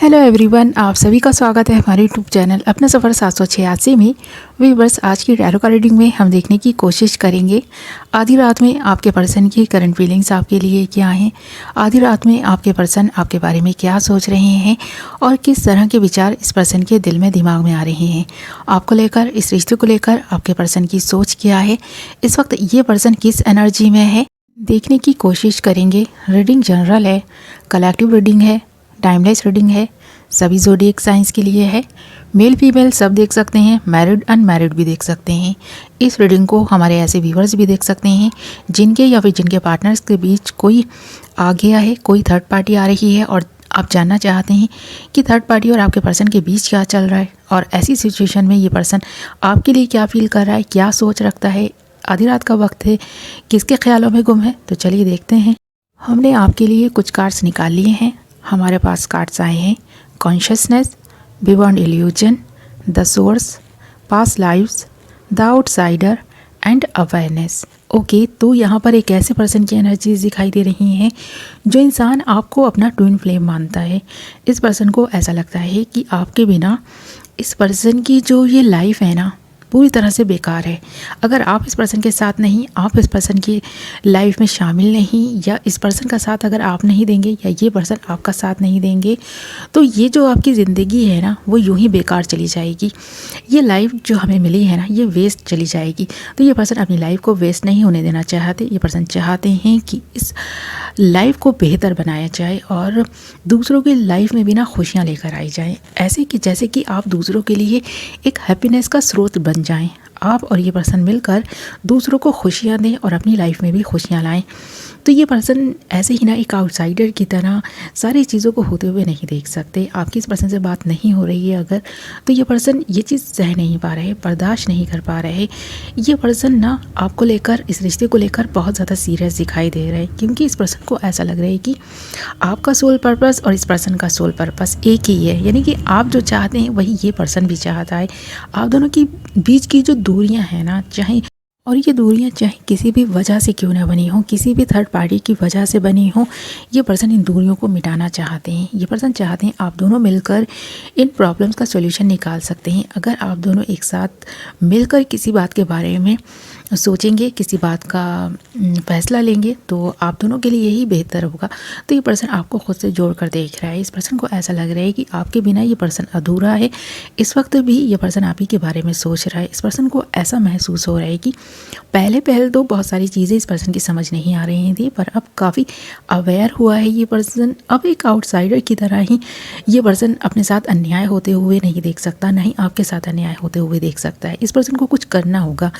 Hello everyone, आप सभी का स्वागत है हमारे यूट्यूब चैनल अपना सफ़र 786 में। व्यूअर्स, आज की टैरो कार्ड रीडिंग में हम देखने की कोशिश करेंगे आधी रात में आपके पर्सन की करंट फीलिंग्स आपके लिए क्या हैं, आधी रात में आपके पर्सन आपके बारे में क्या सोच रहे हैं और किस तरह के विचार इस पर्सन के दिल में दिमाग में आ रहे हैं आपको लेकर, इस रिश्ते को लेकर आपके पर्सन की सोच क्या है, इस वक्त ये पर्सन किस एनर्जी में है, देखने की कोशिश करेंगे। रीडिंग जनरल है, कलेक्टिव रीडिंग है, टाइमलेस रीडिंग है, सभी ज़ोडिएक साइंस के लिए है। मेल फीमेल सब देख सकते हैं, मैरिड अनमैरिड भी देख सकते हैं। इस रीडिंग को हमारे ऐसे व्यूवर्स भी देख सकते हैं जिनके या फिर जिनके पार्टनर्स के बीच कोई आ गया है, कोई थर्ड पार्टी आ रही है और आप जानना चाहते हैं कि थर्ड पार्टी और आपके पर्सन के बीच क्या चल रहा है और ऐसी सिचुएशन में ये पर्सन आपके लिए क्या फील कर रहा है, क्या सोच रखता है, आधी रात का वक्त है, किसके ख्यालों में गुम है। तो चलिए देखते हैं। हमने आपके लिए कुछ कार्ड्स निकाल लिए हैं। हमारे पास कार्ड्स आए हैं consciousness, beyond illusion, the source, past lives, the outsider and awareness. Okay, तो यहाँ पर एक ऐसे पर्सन की एनर्जीज दिखाई दे रही हैं जो इंसान आपको अपना ट्विन फ्लेम मानता है। इस पर्सन को ऐसा लगता है कि आपके बिना इस पर्सन की जो ये लाइफ है ना, पूरी तरह से बेकार है। अगर आप इस पर्सन के साथ नहीं, आप इस पर्सन की लाइफ में शामिल नहीं, या इस पर्सन का साथ अगर आप नहीं देंगे या ये पर्सन आपका साथ नहीं देंगे, तो ये जो आपकी ज़िंदगी है ना, वो यूं ही बेकार चली जाएगी। ये लाइफ जो हमें मिली है ना, ये वेस्ट चली जाएगी। तो ये पर्सन अपनी लाइफ को वेस्ट नहीं होने देना चाहते। ये पर्सन चाहते हैं कि इस लाइफ को बेहतर बनाया जाए और दूसरों की लाइफ में भी ना खुशियाँ लेकर आई जाएँ, ऐसे कि जैसे कि आप दूसरों के लिए एक हैप्पीनेस का स्रोत बन जाएं। आप और ये पर्सन मिलकर दूसरों को खुशियाँ दें और अपनी लाइफ में भी खुशियाँ लाएं। तो ये पर्सन ऐसे ही ना एक आउटसाइडर की तरह सारी चीज़ों को होते हुए नहीं देख सकते। आपकी इस पर्सन से बात नहीं हो रही है अगर, तो ये पर्सन ये चीज़ सह नहीं पा रहे, बर्दाश्त नहीं कर पा रहे। ये पर्सन ना आपको लेकर, इस रिश्ते को लेकर बहुत ज़्यादा सीरियस दिखाई दे रहे हैं, क्योंकि इस पर्सन को ऐसा लग रहा है कि आपका सोल पर्पस और इस पर्सन का सोल पर्पस एक ही है। यानी कि आप जो चाहते हैं वही ये पर्सन भी चाहता है। आप दोनों की बीच की जो दूरियां हैं ना, चाहे और ये दूरियां चाहे किसी भी वजह से क्यों ना बनी हो, किसी भी थर्ड पार्टी की वजह से बनी हो, ये पर्सन इन दूरियों को मिटाना चाहते हैं। ये पर्सन चाहते हैं आप दोनों मिलकर इन प्रॉब्लम्स का सॉल्यूशन निकाल सकते हैं। अगर आप दोनों एक साथ मिलकर किसी बात के बारे में सोचेंगे, किसी बात का फैसला लेंगे, तो आप दोनों के लिए यही बेहतर होगा। तो ये पर्सन आपको खुद से जोड़ कर देख रहा है। इस पर्सन को ऐसा लग रहा है कि आपके बिना ये पर्सन अधूरा है। इस वक्त भी ये पर्सन आप ही के बारे में सोच रहा है। इस पर्सन को ऐसा महसूस हो रहा है कि पहले तो बहुत सारी चीज़ें इस पर्सन की समझ नहीं आ रही थी, पर अब काफ़ी अवेयर हुआ है ये पर्सन। अब एक आउटसाइडर की तरह ही ये पर्सन अपने साथ अन्याय होते हुए नहीं देख सकता, नहीं आपके साथ अन्याय होते हुए देख सकता है। इस पर्सन को कुछ करना होगा,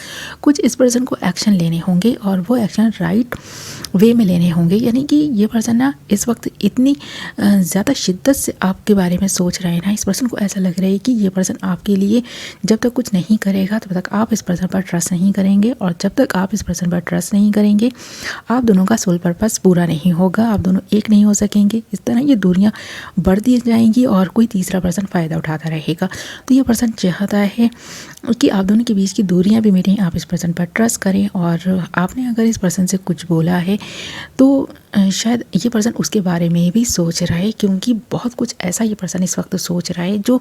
कुछ इस पर्सन को एक्शन लेने होंगे और वो एक्शन राइट वे में लेने होंगे। यानी कि ये पर्सन ना इस वक्त इतनी ज़्यादा शिद्दत से आपके बारे में सोच रहे हैं ना, इस पर्सन को ऐसा लग रहा है कि ये पर्सन आपके लिए जब तक कुछ नहीं करेगा तब तक आप इस पर्सन पर ट्रस्ट नहीं करेंगे, और जब तक आप इस पर्सन पर ट्रस्ट नहीं करेंगे आप दोनों का सोल पर्पस पूरा नहीं होगा, आप दोनों एक नहीं हो सकेंगे। इस तरह ये दूरियां बढ़ती जाएंगी और कोई तीसरा पर्सन फ़ायदा उठाता रहेगा। तो ये पर्सन चाहता है कि आप दोनों के बीच की दूरियां भी मिटें, आप इस पर्सन पर ट्रस्ट करें। और आपने अगर इस पर्सन से कुछ बोला है तो शायद ये पर्सन उसके बारे में भी सोच रहा है, क्योंकि बहुत कुछ ऐसा ये पर्सन इस वक्त सोच रहा है जो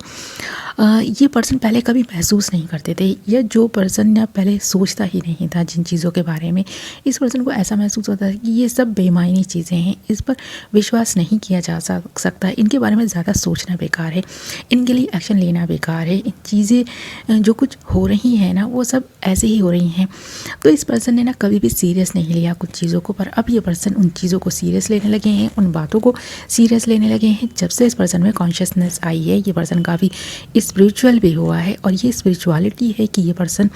ये पर्सन पहले कभी महसूस नहीं करते थे, या जो पर्सन ना पहले सोचता ही नहीं था जिन चीज़ों के बारे में। इस पर्सन को ऐसा महसूस होता है कि ये सब बेमायनी चीज़ें हैं, इस पर विश्वास नहीं किया जा सकता, इनके बारे में ज़्यादा सोचना बेकार है, इनके लिए एक्शन लेना बेकार है। इन चीज़ें जो कुछ हो रही हैं ना, वो सब ऐसे ही हो रही हैं। तो इस पर्सन ने ना कभी भी सीरियस नहीं लिया कुछ चीज़ों को, पर अब ये पर्सन उन चीज़ों को सीरियस लेने लगे हैं, उन बातों को सीरियस लेने लगे हैं। जब से इस पर्सन में कॉन्शियसनेस आई है, ये पर्सन काफ़ी स्पिरिचुअल भी हुआ है, और ये स्पिरिचुअलिटी है कि ये पर्सन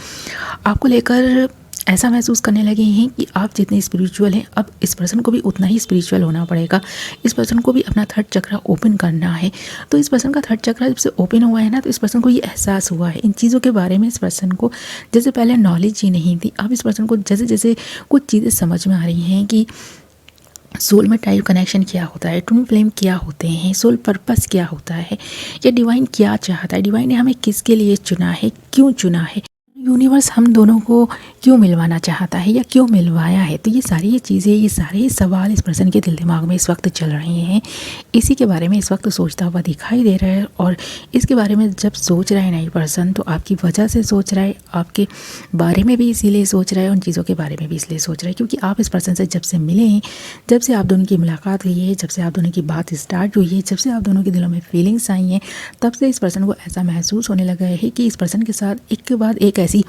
आपको लेकर ऐसा महसूस करने लगे हैं कि आप जितने स्पिरिचुअल हैं, अब इस पर्सन को भी उतना ही स्पिरिचुअल होना पड़ेगा। इस पर्सन को भी अपना थर्ड चक्र ओपन करना है। तो इस पर्सन का थर्ड चक्र जब से ओपन हुआ है ना, तो इस पर्सन को ये एहसास हुआ है इन चीज़ों के बारे में। इस पर्सन को जैसे पहले नॉलेज ही नहीं थी, अब इस पर्सन को जैसे जैसे कुछ चीज़ें समझ में आ रही हैं कि सोल में टाइप कनेक्शन क्या होता है, ट्विन फ्लेम क्या होते हैं, सोल पर्पस क्या होता है, या डिवाइन क्या चाहता है, डिवाइन ने हमें किसके लिए चुना है, क्यों चुना है, यूनिवर्स हम दोनों को क्यों मिलवाना चाहता है या क्यों मिलवाया है। तो ये सारी चीज़ें, ये सारे सवाल इस पर्सन के दिल दिमाग में इस वक्त चल रहे हैं। इसी के बारे में इस वक्त सोचता हुआ दिखाई दे रहा है। और इसके बारे में जब सोच रहा है ना ये पर्सन, तो आपकी वजह से सोच रहा है, आपके बारे में भी इसीलिए सोच रहा है, उन चीज़ों के बारे में भी इसलिए सोच रहा है क्योंकि आप इस पर्सन से जब से मिले हैं, जब से आप दोनों की मुलाकात हुई है, जब से आप दोनों की बात स्टार्ट हुई है, जब से आप दोनों के दिलों में फीलिंग्स आई हैं, तब से इस पर्सन को ऐसा महसूस होने लगा है कि इस पर्सन के साथ एक के बाद एक ऐसी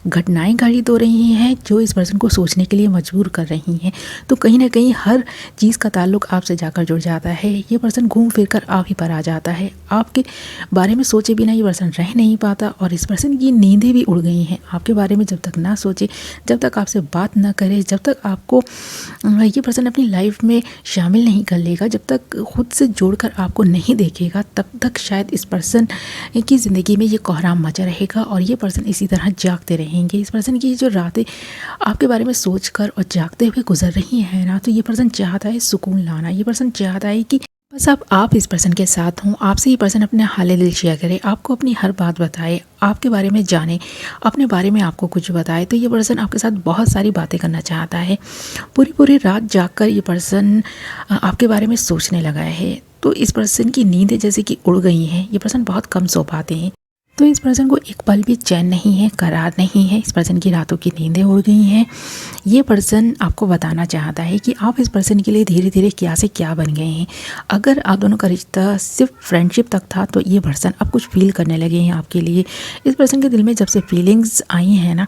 घटनाएं घटित हो रही हैं जो इस पर्सन को सोचने के लिए मजबूर कर रही हैं। तो कहीं ना कहीं हर चीज़ का ताल्लुक आपसे जाकर जुड़ जाता है। ये पर्सन घूम फिर कर आप ही पर आ जाता है। आपके बारे में सोचे बिना ये पर्सन रह नहीं पाता और इस पर्सन की नींदें भी उड़ गई हैं। आपके बारे में जब तक ना सोचे, जब तक आपसे बात ना करे, जब तक आपको ये पर्सन अपनी लाइफ में शामिल नहीं कर लेगा, जब तक खुद से जोड़कर आपको नहीं देखेगा, तब तक शायद इस पर्सन की ज़िंदगी में ये कोहराम मचा रहेगा और ये पर्सन इसी तरह जागते रहेंगे। इस पर्सन की जो रातें आपके बारे में सोचकर और जागते हुए गुजर रही हैं ना, तो ये पर्सन चाहता है सुकून लाना। ये पर्सन चाहता है कि बस अब आप इस पर्सन के साथ हों, आपसे ये पर्सन अपने हाल दिल शेयर करे, आपको अपनी हर बात बताए, आपके बारे में जाने, अपने बारे में आपको कुछ बताए। तो ये पर्सन आपके साथ बहुत सारी बातें करना चाहता है। पूरी पूरी रात जागकर ये पर्सन आपके बारे में सोचने लगा है। तो इस पर्सन की नींदें जैसे कि उड़ गई हैं। ये पर्सन बहुत कम सो पाते हैं। तो इस पर्सन को एक पल भी चैन नहीं है, करार नहीं है। इस पर्सन की रातों की नींदें उड़ गई हैं। ये पर्सन आपको बताना चाहता है कि आप इस पर्सन के लिए धीरे धीरे क्या से क्या बन गए हैं। अगर आप दोनों का रिश्ता सिर्फ फ्रेंडशिप तक था, तो ये पर्सन अब कुछ फील करने लगे हैं आपके लिए। इस पर्सन के दिल में जब से फीलिंग्स आई हैं ना,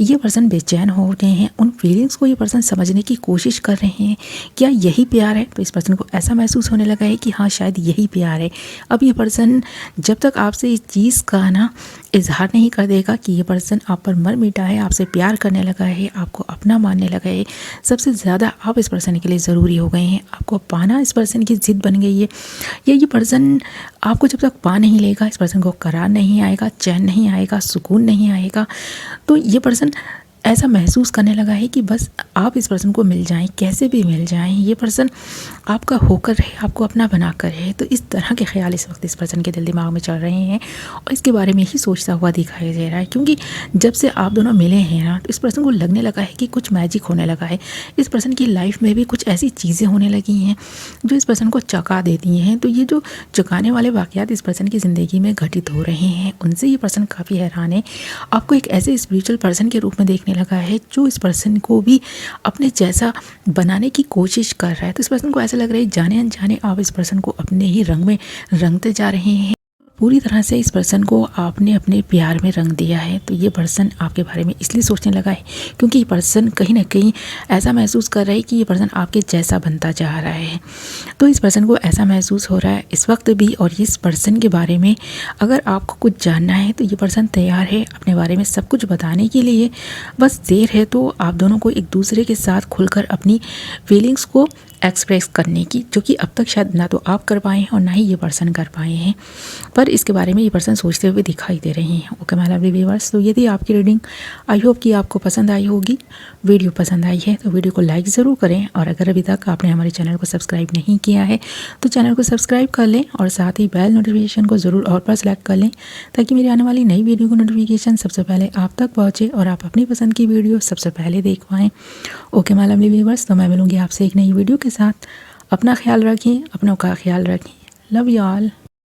ये पर्सन बेचैन हो गए हैं। उन फीलिंग्स को ये पर्सन समझने की कोशिश कर रहे हैं। क्या यही प्यार है? तो इस पर्सन को ऐसा महसूस होने लगा है कि हाँ, शायद यही प्यार है। अब ये पर्सन जब तक आपसे इस चीज़ का ना इजहार नहीं कर देगा कि ये पर्सन आप पर मर मिटा है, आपसे प्यार करने लगा है, आपको अपना मानने लगा है, सबसे ज़्यादा आप इस पर्सन के लिए ज़रूरी हो गए हैं। आपको पाना इस पर्सन की ज़िद बन गई है। ये पर्सन आपको जब तक पा नहीं लेगा, इस पर्सन को करार नहीं आएगा, चैन नहीं आएगा, सुकून नहीं आएगा। तो ये पर्सन ऐसा महसूस करने लगा है कि बस आप इस पर्सन को मिल जाएं, कैसे भी मिल जाएं, ये पर्सन आपका होकर रहे, आपको अपना बना कर रहे। तो इस तरह के ख्याल इस वक्त इस पर्सन के दिल दिमाग में चल रहे हैं और इसके बारे में ही सोचता हुआ दिखाई दे रहा है। क्योंकि जब से आप दोनों मिले हैं ना, तो इस पर्सन को लगने लगा है कि कुछ मैजिक होने लगा है। इस पर्सन की लाइफ में भी कुछ ऐसी चीज़ें होने लगी हैं जो इस पर्सन को चौंका देती हैं। तो ये जो चौंकाने वाले वाक़यात इस पर्सन की ज़िंदगी में घटित हो रहे हैं, उनसे ये पर्सन काफ़ी हैरान है। आपको एक ऐसे स्पिरिचुअल पर्सन के रूप में देखने लगा है जो इस पर्सन को भी अपने जैसा बनाने की कोशिश कर रहा है। तो इस पर्सन को ऐसा लग रहा है जाने अनजाने आप इस पर्सन को अपने ही रंग में रंगते जा रहे हैं। पूरी तरह से इस पर्सन को आपने अपने प्यार में रंग दिया है। तो ये पर्सन आपके बारे में इसलिए सोचने लगा है क्योंकि ये पर्सन कहीं ना कहीं ऐसा महसूस कर रहा है कि ये पर्सन आपके जैसा बनता जा रहा है। तो इस पर्सन को ऐसा महसूस हो रहा है इस वक्त भी। और इस पर्सन के बारे में अगर आपको कुछ जानना है तो ये पर्सन तैयार है अपने बारे में सब कुछ बताने के लिए। बस देर है तो आप दोनों को एक दूसरे के साथ खुलकर अपनी फीलिंग्स को एक्सप्रेस करने की, जो कि अब तक शायद ना तो आप कर पाए हैं और ना ही ये पर्सन कर पाए हैं। पर इसके बारे में ये पर्सन सोचते हुए दिखाई दे रहे हैं। ओके माय लवली व्यूअर्स, तो ये थी आपकी रीडिंग। आई होप कि आपको पसंद आई होगी। वीडियो पसंद आई है तो वीडियो को लाइक ज़रूर करें और अगर अभी तक आपने हमारे चैनल को सब्सक्राइब नहीं किया है तो चैनल को सब्सक्राइब कर लें और साथ ही बेल नोटिफिकेशन को ज़रूर और पर सेलेक्ट कर लें ताकि मेरी आने वाली नई वीडियो को नोटिफिकेशन सबसे पहले आप तक पहुँचे और आप अपनी पसंद की वीडियो सबसे पहले देख पाएँ। ओके माय लवली व्यूअर्स, तो मैं मिलूँगी आपसे एक नई वीडियो के साथ। अपना ख्याल रखें, अपनों का ख्याल रखें। Love you all.